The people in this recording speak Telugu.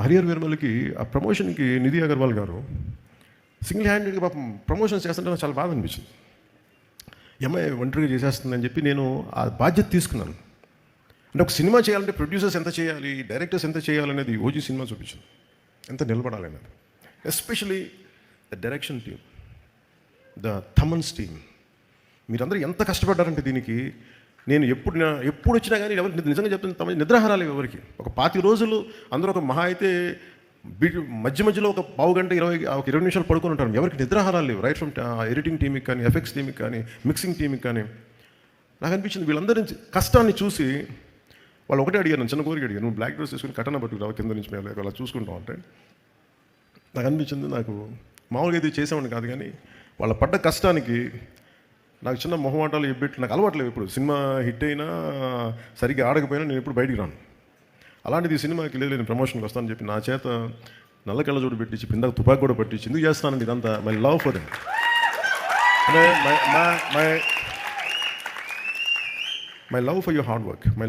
హరిహర వీరమల్లికి ఆ ప్రమోషన్కి నిధి అగర్వాల్ గారు సింగిల్ హ్యాండెడ్గా పాపం ప్రమోషన్స్ చేస్తుంటే నాకు చాలా బాధ అనిపించింది. ఎంఐ ఒంటరిగా చేసేస్తుందని చెప్పి నేను ఆ బాధ్యత తీసుకున్నాను. అంటే ఒక సినిమా చేయాలంటే ప్రొడ్యూసర్స్ ఎంత చేయాలి, డైరెక్టర్స్ ఎంత చేయాలనేది ఓజీ సినిమా చూపించింది, ఎంత నిలబడాలనేది. Especially the direction team, the Thaman's team, మీరందరూ ఎంత కష్టపడ్డారంటే దీనికి. నేను ఎప్పుడు వచ్చినా కానీ ఎవరికి నిజంగా చెప్తున్న నిద్రాహారాలు ఎవరికి. ఒక 25 రోజులు అందరూ ఒక మహా అయితే మధ్య మధ్యలో ఒక పావు గంట 20 నిమిషాలు పడుకొని ఉంటారు. ఎవరికి నిద్రాహారాలు లేవు. రైట్ ఫ్రమ్ ఎడిటింగ్ టీమ్కి కానీ, ఎఫెక్ట్స్ టీమ్కి కానీ, మిక్సింగ్ టీమ్కి కానీ. నాకు అనిపించింది వీళ్ళందరి కష్టాన్ని చూసి వాళ్ళు ఒకటే అడిగారు, చిన్న కోరిక అడిగారు, నువ్వు బ్లాక్ డ్రెస్ వేసుకుని కట్టన పట్టుకురావు కింద నుంచి మేము అలా చూసుకుంటాం అంటే. నాకు అనిపించింది, నాకు మామూలుగా ఇది చేసేవాడిని కాదు కానీ వాళ్ళ పడ్డ కష్టానికి నాకు చిన్న మొహమాటాలు ఎబ్బెట్లు నాకు అలవాట్లేవు. ఇప్పుడు సినిమా హిట్ అయినా సరిగ్గా ఆడకపోయినా నేను ఎప్పుడు బయటికి రాను. అలాంటిది ఈ సినిమాకి లేదు, నేను ప్రమోషన్కి వస్తానని చెప్పి నా చేత నల్ల కళ్ళజోడు పెట్టించి పిందాక తుపాకు కూడా పట్టించి ఎందుకు చేస్తానండి ఇదంతా. My love for them, my love for your hard work, my